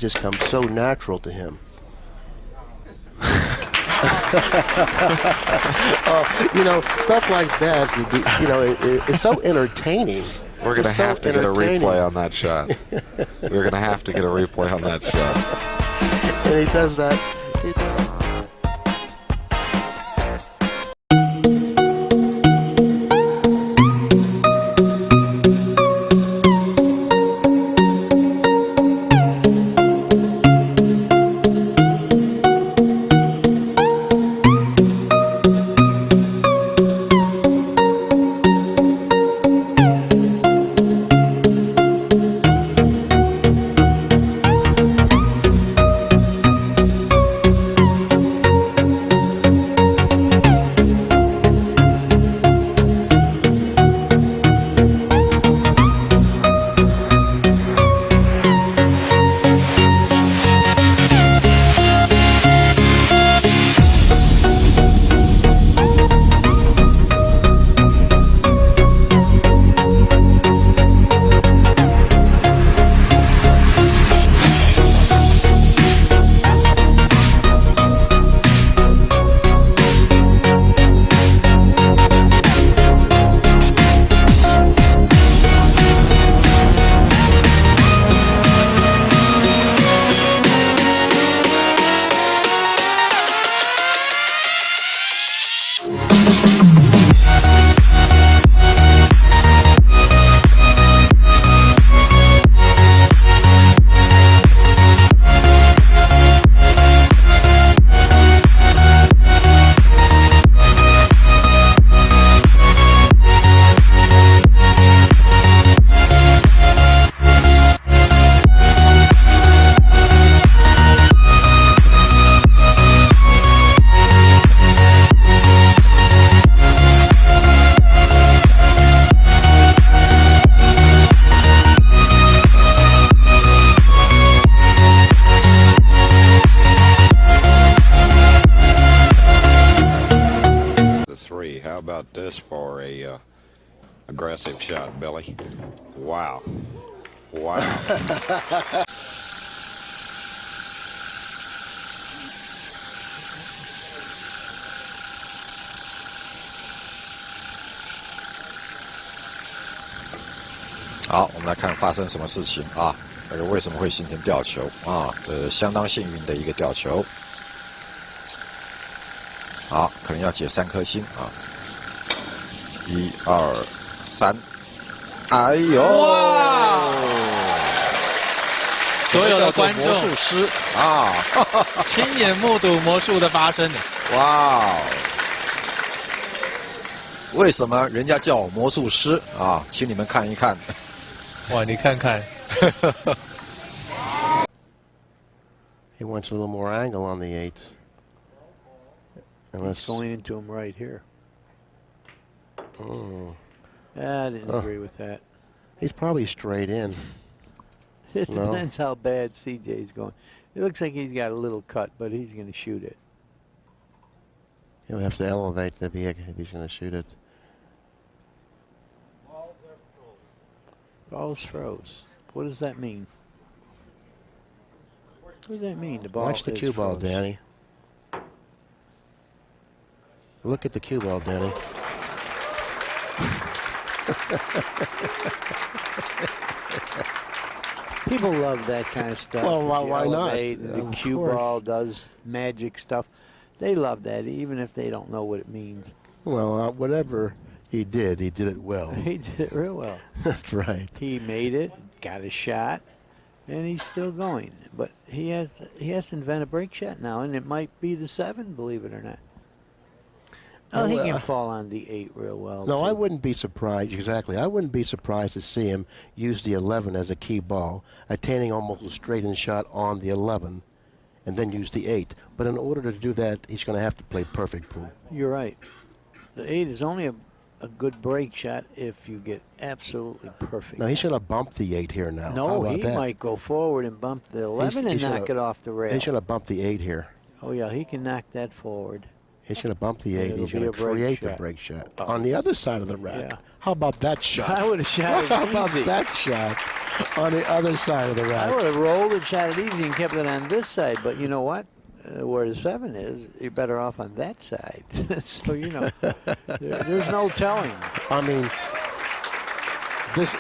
just come so natural to him. You know, stuff like that, you know, it's so entertaining. We're going to have to get a replay on that shot. We're going to have to get a replay on that shot. And he does that. How about this for a aggressive shot, Billy? Wow. Wow.好，我们来看发生什么事情啊？这个为什么会形成吊球啊？这相当幸运的一个吊球。好，可能要解3颗星啊。1、2、3，哎呦！哇！所有的观众魔术师啊，亲眼目睹魔术的发生。哇！为什么人家叫我魔术师啊？请你们看一看。哇，你看看。He wants a little more angle on the 8. He's going into him right here. Oh. I didn't agree with that. He's probably straight in. It No? depends how bad CJ's going. It looks like he's got a little cut, but he's going to shoot it. He'll have to elevate if he's going to shoot it. Ball's froze. What does that mean? What does that mean? The ball Watch the is cue ball, froze. Danny. Look at the cue ball, Danny. People love that kind of stuff. Well, why not? The cue ball does magic stuff. They love that, even if they don't know what it means. Well, whatever he did it well. He did it real well. That's right. He made it, got a shot, and he's still going. But he has to invent a break shot now, and it might be the 7, believe it or not. Oh, he can fall on the 8 real well. No, too. I wouldn't be surprised. Exactly. I wouldn't be surprised to see him use the 11 as a key ball, attaining almost a straight-in shot on the 11, and then use the 8. But in order to do that, he's going to have to play perfect pool. You're right. The 8 is only a good break shot if you get absolutely perfect. No, he should have bumped the 8 here now. No, he might go forward and bump the 11 and knock it off the rail. He should have bumped the 8 here. Oh, yeah, he can knock that forward. He's going to bump the 8. It'll He's going be to a break create the shot. break shot. Oh. On the other side of the rack. Yeah. How about that shot? I would have shot it How about easy. that shot on the other side of the rack? I would have rolled and shot it easy and kept it on this side, but you know what? Where the 7 is, you're better off on that side. So, you know, there's no telling. I mean, this...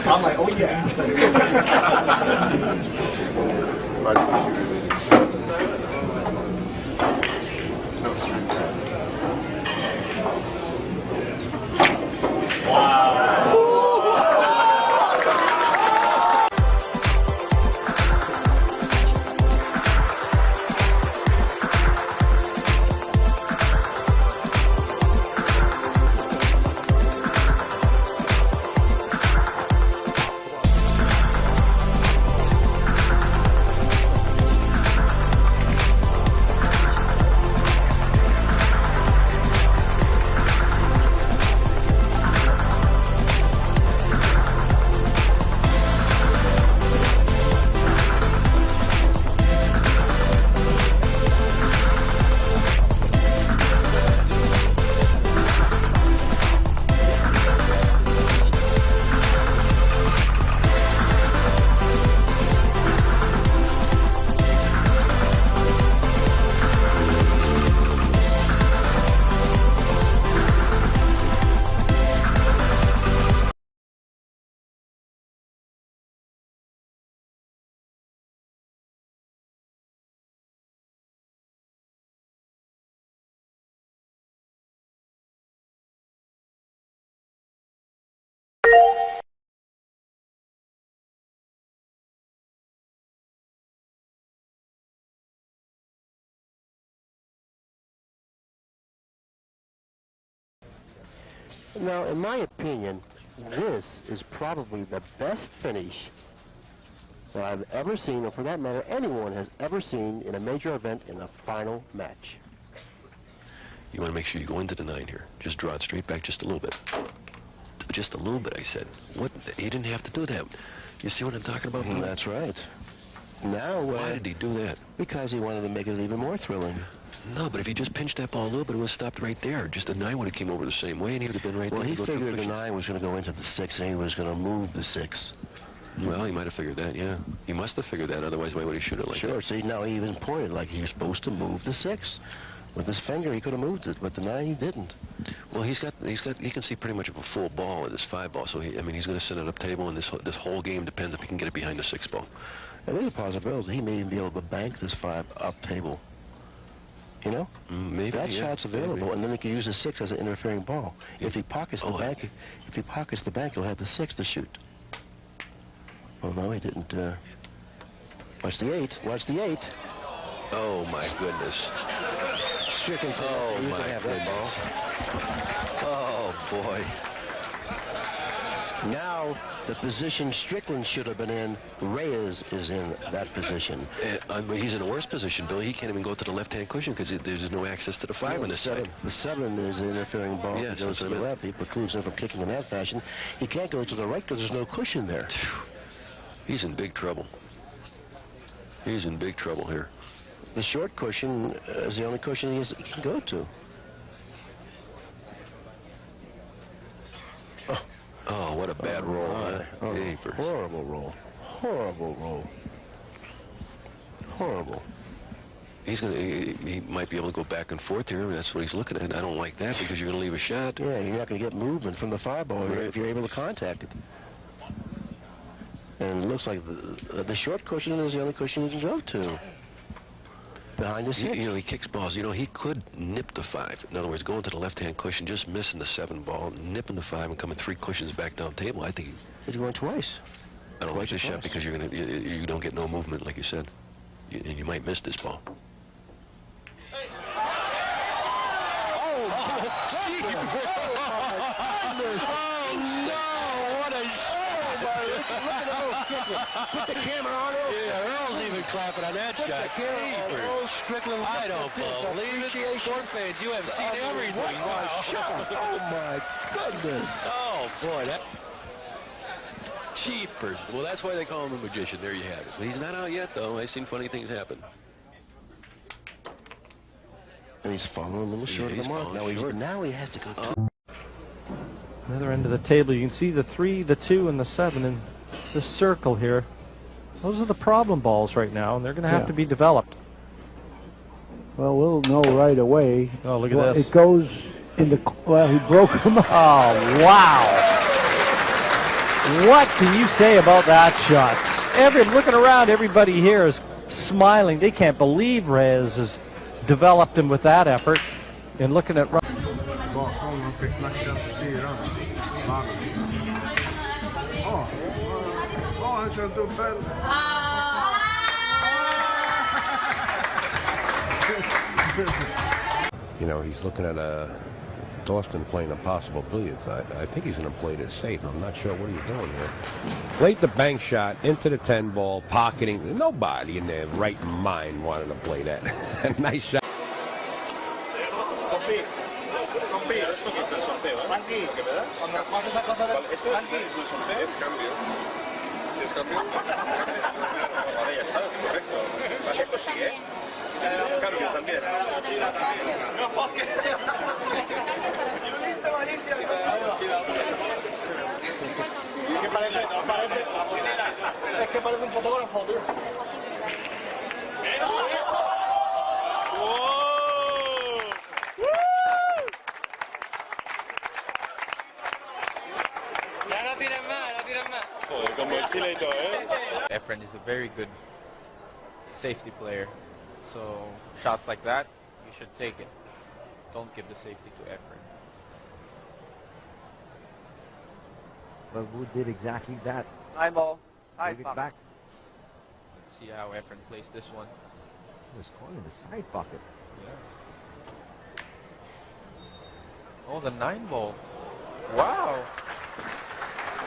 I'm like, oh yeah. Now, in my opinion, this is probably the best finish that I've ever seen, or for that matter, anyone has ever seen in a major event in a final match. You want to make sure you go into the 9 here. Just draw it straight back just a little bit. Just a little bit, I said. What? He didn't have to do that. You see what I'm talking about? That's right. Now, Why did he do that? Because he wanted to make it even more thrilling. No, but if he just pinched that ball a little bit, it would have stopped right there. Just the 9 would have came over the same way, and he would have been right Well, there. he Go through figured the push. 9 was going to go into the 6, and he was going to move the 6. Well, he might have figured that, yeah. He must have figured that, otherwise why would he shoot it like Sure, that? see, now he even pointed like he was supposed to move the 6. With his finger, he could have moved it, but the 9, he didn't. Well, he can see pretty much of a full ball with his 5 ball, so he's going to send it up table, and this whole game depends if he can get it behind the 6 ball. And there's a possibility he may even be able to bank this 5 up table. You know? Maybe, that shot's available, maybe. and then he can use the 6 as an interfering ball. If he pockets the bank, he'll have the 6 to shoot. Well, no, he didn't. Watch the 8. Watch the 8. Oh, my goodness. Strickland said, Oh, "You my can have that ball." Oh, boy. Now, the position Strickland should have been in, Reyes is in that position. He's in a worse position, Billy. He can't even go to the left-hand cushion because there's no access to the 5 on this side. The 7 is an interfering ball. Yes, He goes to the left. He precludes him from kicking in that fashion. He can't go to the right because there's no cushion there. He's in big trouble. He's in big trouble here. The short cushion is the only cushion he can go to. Oh, what a bad roll. Horrible roll. Horrible roll. Horrible. He might be able to go back and forth here. That's what he's looking at. I don't like that because you're going to leave a shot. Yeah, you're not going to get movement from the 5 ball if you're able to contact it. And it looks like the short cushion is the only cushion you can go to. behind the 6. You know, he kicks balls. You know, he could nip the 5. In other words, going to the left-hand cushion, just missing the 7 ball, nipping the 5, and coming 3 cushions back down the table. I think He's going twice. I don't like this shot because you don't get no movement, like you said. You might miss this ball. Put the camera on it. Yeah, Earl's even clapping on that shot. Earl Strickland. I don't believe it. Sport fans, you have seen everything. Wow. Oh, my goodness. Oh, boy. That... Cheapers. Well, that's why they call him a magician. There you have it. But he's not out yet, though. I've seen funny things happen. And he's falling a little short of the mark. Now he has to go. Another end of the table, you can see the 3, the 2, and the 7 in this circle here. Those are the problem balls right now, and they're going to have to be developed. Well, we'll know right away. Oh, look at this. It goes in the... Well, he broke him up. Oh, wow. What can you say about that shot? Looking around, everybody here is smiling. They can't believe Reyes has developed him with that effort. And looking at... You know, he's looking at Dawson playing a possible billiards. I think he's going to play this safe. I'm not sure what he's doing here. Played the bank shot into the 10 ball, pocketing. Nobody in their right mind wanted to play that. Nice shot. Efren is a very good safety player. So shots like that, you should take it. Don't give the safety to Efren. Well, Wood did exactly that. 9 ball. Give it back. See how Efren plays this one. He was calling the side pocket. Yeah. Oh, the 9 ball. Wow.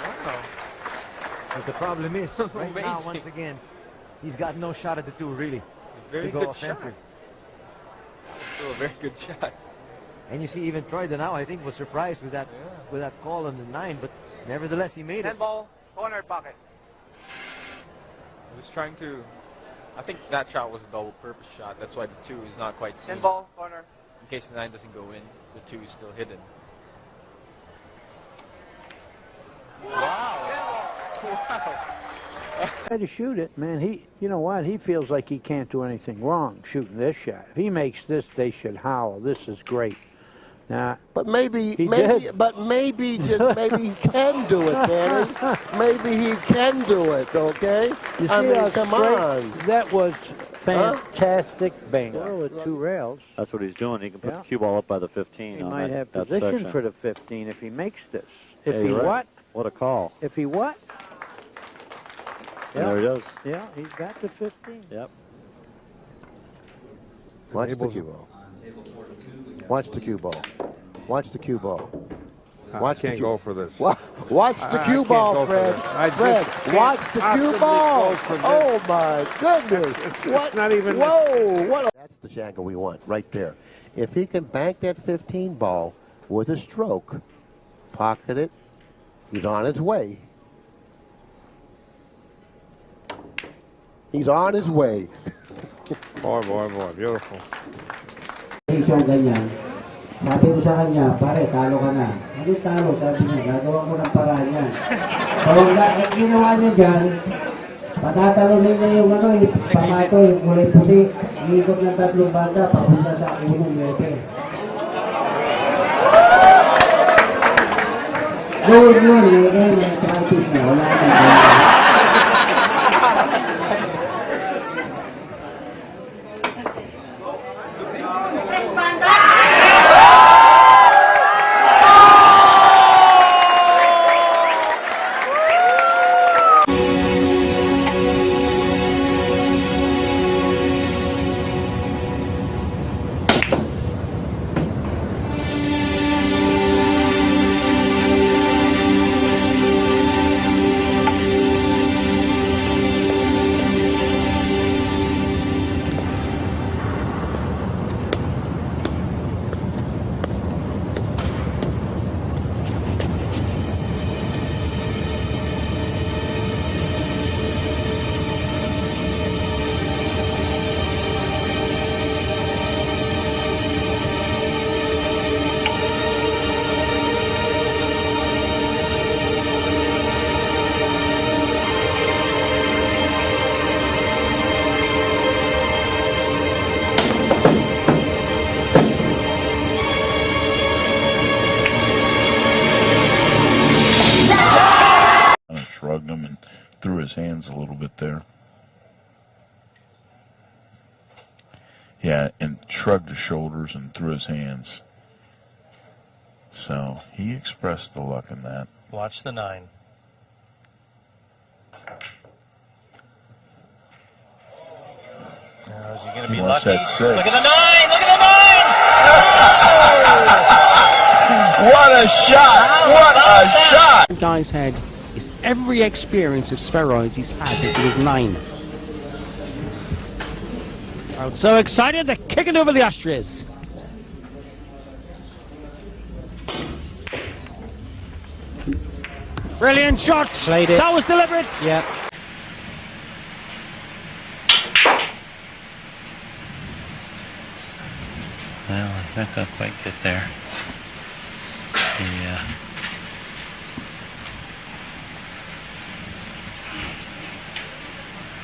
Wow. But the problem is, right Amazing. now, once again, he's got no shot at the 2, really. Very to go good offensive. shot. Still a very good shot. And you see, even Troy now, I think, was surprised with that call on the 9, but nevertheless, he made 10 it. ball. Corner pocket. He was trying to... I think that shot was a double-purpose shot. That's why the 2 is not quite seen. 10 ball. Corner. In case the 9 doesn't go in, the 2 is still hidden. Wow. Wow. Try to shoot it, man. You know what? He feels like he can't do anything wrong shooting this shot. If he makes this, they should howl. This is great. Nah, but maybe he can do it, Danny. Maybe he can do it, okay? You see I mean, how come straight? on. That was fantastic bingo with 2 rails. That's what he's doing. He can put the cue ball up by the 15. He on might that, have that position section. for the 15 if he makes this. If Yeah, he you're right. what? What a call. If he what? And there he goes. Yeah, he's got the 15. Yep. Watch the cue ball. Watch the cue ball. Watch the cue ball. I can't go for this. Watch the cue ball, Fred. Fred, watch the cue ball. Oh, my goodness. It's not even... Whoa. That's the angle we want, right there. If he can bank that 15 ball with a stroke, pocket it, he's on his way. He's on his way. Boy, beautiful. Sabi ko sa kanya, pare, talo ka na. Ano talo? Sabi niya, gagawa ko ng paraan yan. So, ginawa niya dyan, patatalunin niya yung pamato, yung kulay puti, iikot ng 3 banda, papunta sa unong lepe. Gawin yun, may practice na, wala na. hands a little bit there. Yeah, and shrugged his shoulders and threw his hands. So he expressed the luck in that. Watch the 9. Now, is he going to be wants lucky? that 6. Look at the 9! Look at the 9! What a shot! What a shot! The guy's head is every experience of steroids he's had since he was 9. I'm so excited, they're kicking over the Astros. Brilliant shot! Played it. That was deliberate! Yeah. Well, he's not going to quite get there. Yeah.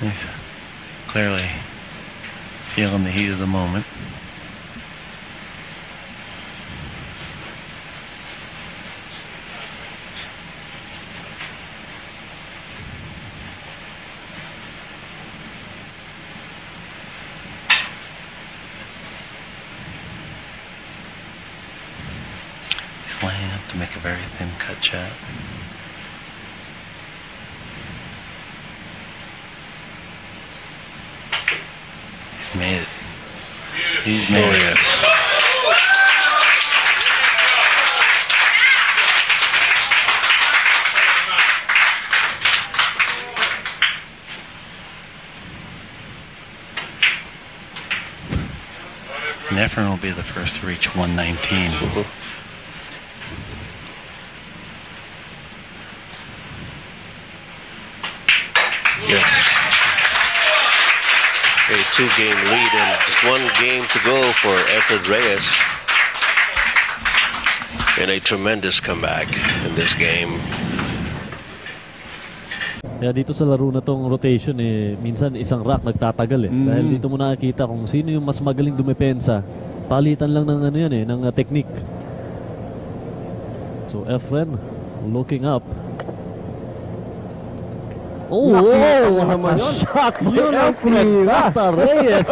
He's clearly feeling the heat of the moment. He's lining up to make a very thin cut shot. He's made it. He's made it. And Efren will be the first to reach 119. Yes. A 2-game lead and just 1 game to go for Efren Reyes. And a tremendous comeback in this game. Kaya dito sa laro na tong rotation minsan isang rack nagtatagal dahil dito mo nakikita kung sino yung mas magaling dumepensa. Palitan lang ng ano yan ng technique. So Efren looking up. Oh, what a shot! Efren Bata Reyes.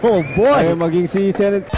Oh boy! Ay maging si Senate